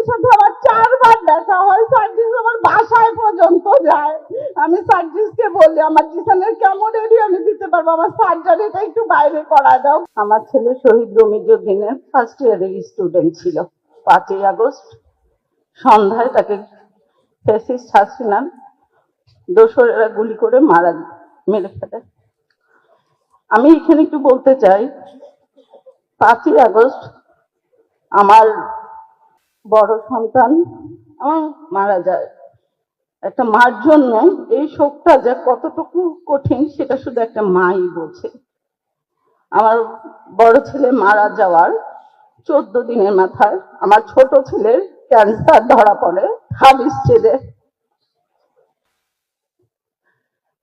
সার্জিসের সাথে আমার 4বার দেখা হয়। সার্জিস আমার বাসায় পর্যন্ত যায়। আমি সার্জিসকে বলি আমার জিসানের কেমন এরিয়া আমি দিতে পারবো, আমার সার্জারিটা একটু বাইরে করা দাও। আমার ছেলে শহীদ রমিজউদ্দিনের ফার্স্ট ইয়ারের স্টুডেন্ট ছিল। 5ই আগস্ট সন্ধ্যায় তাকে ফ্যাসিস্ট হাসিনার দোসরেরা গুলি করে মেরে ফেলে। আমি এখানে একটু বলতে চাই, 5ই আগস্ট আমার বড় সন্তান আমার মারা যায়। একটা মার জন্য এই শোকটা যে কতটুকু কঠিন সেটা শুধু একটা মাই বোঝে। আমার বড় ছেলে মারা যাওয়ার 14 দিনের মাথায় আমার ছোট ছেলের ক্যান্সার ধরা পড়ে 3rd স্টেজে।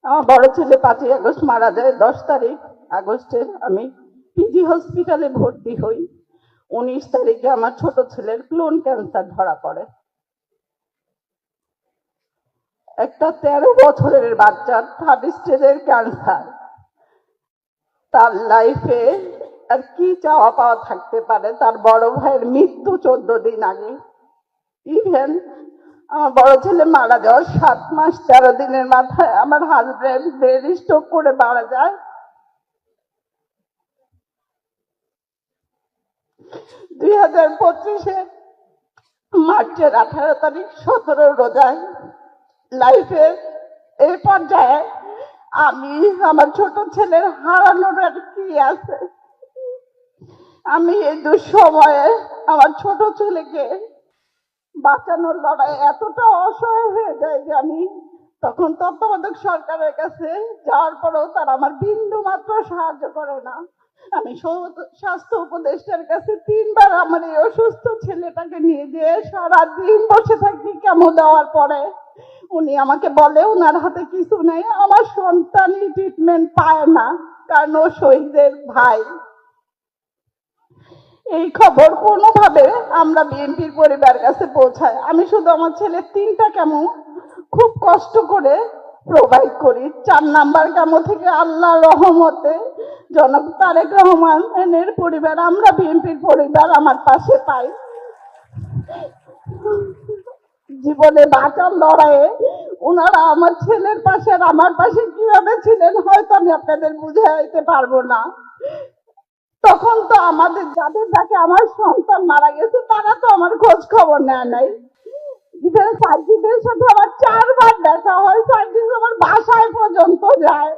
আমার বড় ছেলে 5ই আগস্ট মারা যায়। 10 তারিখ আগস্টে আমি পিজি হসপিটালে ভর্তি হই। 19 তারিখে আমার ছোট ছেলের ক্লোন ক্যান্সার ধরা পড়ে। একটা 13 বছরের বাচ্চা 3rd স্টেজের ক্যান্সার, তার লাইফে আর কি চাওয়া পাওয়া থাকতে পারে? তার বড় ভাইয়ের মৃত্যু 14 দিন আগে। ইভেন আমার বড় ছেলে মারা যাওয়ার 7 মাস 13 দিনের মাথায় আমার হাজবেন্ড ব্রেন স্ট্রোক করে মারা যায়। 2025 মার্চের 18 তারিখ 17 রোজায় লাইফের এই পর্যায়ে আমি আমার ছোট ছেলের হারানোর আর কি আছে? আমি এই দুঃসময়ে আমার ছোট ছেলেকে বাঁচানোর লড়াই এতটা অসহায় হয়ে যায় যে আমি তখন তত্ত্বাবধায়ক সরকারের কাছে যাওয়ার পরেও তারা আমার বিন্দু মাত্র সাহায্য করে না। আমি স্বাস্থ্য উপদেষ্টার কাছে 3বার আমার এই অসুস্থ ছেলেটাকে নিয়ে যেয়ে সারাদিন বসে থাকি কেমো দেওয়ার পরে উনি আমাকে বলে ওনার হাতে কিছু নেই। আমার সন্তানই ট্রিটমেন্ট পায় না, কারণ ও শহীদের ভাই। এই খবর কোনোভাবে আমরা বিএনপির পরিবার কাছে পৌঁছায়। আমি শুধু আমার ছেলের 3টা কেমো খুব কষ্ট করে প্রোভাইড করি। 4 নাম্বার কেমো থেকে আল্লাহ রহমতে জনাব তারেক রহমানের পরিবার, আমরা বিএনপির পরিবার আমার পাশে পাই। জীবনে বাঁচার লড়াইয়ে ওনারা আমার ছেলের পাশে আর আমার পাশে কিভাবে ছিলেন হয়তো আমি আপনাদের বুঝাইতে পারবো না। তখন তো আমাদের যাকে আমার সন্তান মারা গেছে তারা তো আমার খোঁজ খবর নেয় নাই। ইভেন সার্জিসের সাথে আমার 4বার দেখা হয়। সার্জিস আমার বাসায় পর্যন্ত যায়।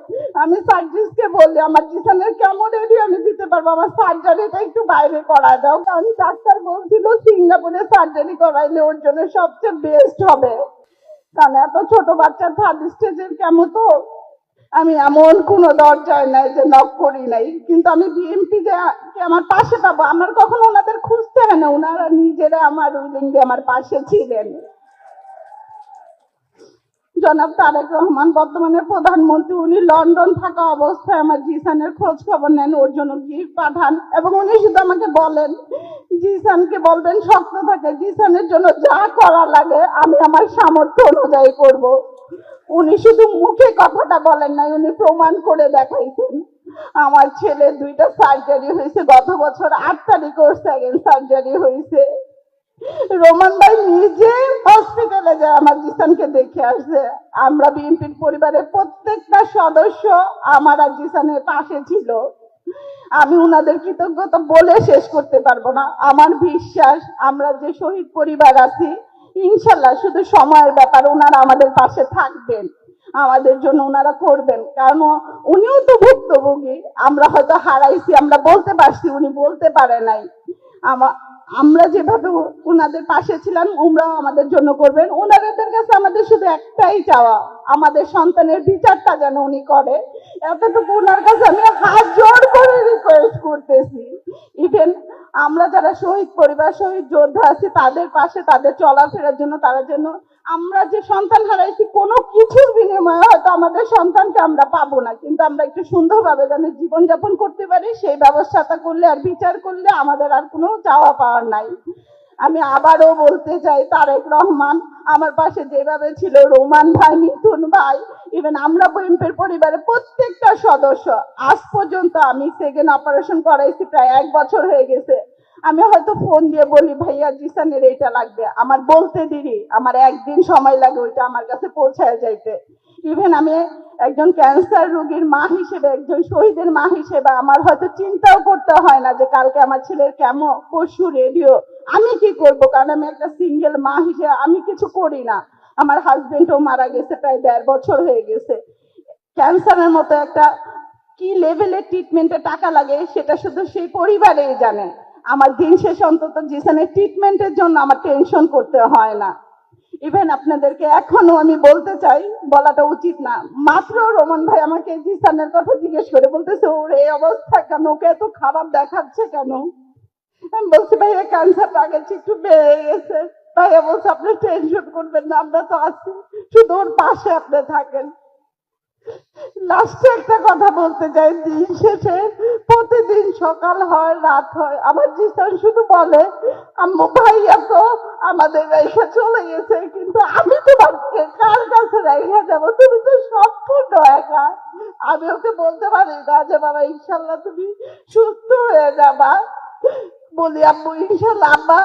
আমি সার্জিসকে বলি আমার জিসানের কেমন এরিয়া আমি দিতে পারবো, আমার সার্জারিটা একটু বাইরে করা দাও। কারণ ডাক্তার বলছিল সিঙ্গাপুরে সার্জারি করাইলে ওর জন্য সবচেয়ে বেস্ট হবে, কারণ এত ছোট বাচ্চা 3rd স্টেজের কেমো তো। আমি এমন কোনো দরজায় নাই যে নক করি নাই, কিন্তু আমি বিএনপি যে আমার পাশে পাবো আমার কখনো ওনাদের খুঁজতে হয় না, ওনারা নিজেরা আমার উইলিং দিয়ে আমার পাশে ছিলেন। জনাব তারেক রহমান বর্তমানে প্রধানমন্ত্রী, উনি লন্ডন থাকা অবস্থায় আমার জিসানের খোঁজ খবর নেন, ওর জন্য গিফট পাঠান এবং উনি শুধু আমাকে বলেন জিসানকে বলবেন শক্ত থাকে, জিসানের জন্য যা করা লাগে আমি আমার সামর্থ্য অনুযায়ী করব। উনি শুধু মুখে কথাটা বলেন নাই, উনি প্রমাণ করে দেখাইছেন। আমার ছেলে 2টা সার্জারি হয়েছে, গত বছর 8 তারিখ ওর 2nd সার্জারি হয়েছে। রোমান ভাই নিজে হসপিটালে যায় আমার জিসানকে দেখে আসছে। আমরা বিএনপির পরিবারের প্রত্যেকটা সদস্য আমার আর জিসানের পাশে ছিল। আমি উনাদের কৃতজ্ঞতা বলে শেষ করতে পারবো না। আমার বিশ্বাস আমরা যে শহীদ পরিবার আছি ইনশাল্লাহ শুধু সময়ের ব্যাপার, ওনারা আমাদের পাশে থাকবেন, আমাদের জন্য ওনারা করবেন। কারণ উনিও তো ভুক্তভোগী, আমরা হয়তো হারাইছি, আমরা বলতে পারছি, উনি বলতে পারে নাই। আমরা যেভাবে ওনাদের পাশে ছিলাম ওনারাও আমাদের জন্য করবেন। ওনাদের কাছে আমাদের শুধু একটাই চাওয়া, আমাদের সন্তানের বিচারটা যেন উনি করে, এতটুকু ওনার কাছে আমি হাত জোড় করে রিকোয়েস্ট করতেছি। ইভেন আমরা যারা শহীদ পরিবার শহীদ যোদ্ধা আছি তাদের পাশে, তাদের চলাফেরার জন্য, তারা যেন আমরা যে সন্তান হারাইছি কোনো কিছুর বিনিময়ে হয়তো আমাদের সন্তানকে আমরা পাবো না, কিন্তু আমরা একটু সুন্দরভাবে যেন জীবনযাপন করতে পারি সেই ব্যবস্থাটা করলে আর বিচার করলে আমাদের আর কোনো চাওয়া পাওয়ার নাই। আমি আবারও বলতে চাই তারেক রহমান আমার পাশে যেভাবে ছিল, রোমান ভাই, মিথুন ভাই, ইভেন আমরা বিএনপির পরিবারের প্রত্যেকটা সদস্য, আজ পর্যন্ত আমি 2nd অপারেশন করাইছি, প্রায় 1 বছর হয়ে গেছে। আমি হয়তো ফোন দিয়ে বলি ভাইয়া জিসানের এইটা লাগবে, আমার বলতে দেরি, আমার একদিন সময় লাগে ওইটা আমার কাছে পৌঁছায় যাইতে। ইভেন আমি একজন ক্যান্সার রোগীর মা হিসেবে, একজন শহীদের মা হিসেবে আমার হয়তো চিন্তাও করতে হয় না যে কালকে আমার ছেলের কেমো, পরশু রেডিও, আমি কি করব, কারণ আমি একটা সিঙ্গেল মা হিসেবে আমি কিছু করি না। আমার হাজবেন্ডও মারা গেছে, প্রায় 1.5 বছর হয়ে গেছে। ক্যান্সারের মতো একটা কি লেভেলের ট্রিটমেন্টে টাকা লাগে সেটা শুধু সেই পরিবারেই জানে। আমার দিন শেষ অন্তত জিসানের ট্রিটমেন্টের জন্য আমার টেনশন করতে হয় না। ইভেন আপনাদেরকে এখনো আমি বলতে চাই, বলাটা উচিত না, মাত্র রোমান ভাই আমাকে জিসানের কথা জিজ্ঞেস করে বলতেছে ওর এই অবস্থা কেন, ওকে এত খারাপ দেখাচ্ছে কেন। আমি বলছি ভাইয়া ক্যান্সারটা আগে একটু বেড়ে গেছে। ভাইয়া বলছে আপনি টেনশন করবেন না, আমরা তো আছি, শুধু ওর পাশে আপনি থাকেন। লাস্টে একটা কথা বলতে চাই, দিন শেষে প্রতিদিন সকাল হয় রাত হয় আমার জিসান শুধু বলে আম্মু ভাইয়া তো আমাদের রেখে চলে গেছে, কিন্তু আমি তোমাকে কার কাছে রেখে যাবো, তুমি তো সম্পূর্ণ একা। আমি ওকে বলতে পারি না যে বাবা ইনশাল্লাহ তুমি সুস্থ হয়ে যাবা, বলি আম্মু ইনশাল্লাহ আম্মা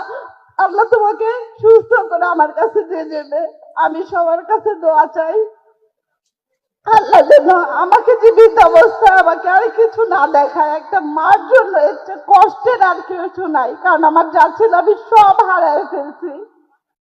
আল্লাহ তোমাকে সুস্থ করে আমার কাছে দিয়ে দেবে। আমি সবার কাছে দোয়া চাই আল্লাহ যেন আমাকে জীবিত অবস্থায় আমাকে আর কিছু না দেখায়। একটা মার জন্য এর চেয়ে কষ্টের আর কিছু নাই, কারণ আমার যা ছিল আমি সব হারায় ফেলছি।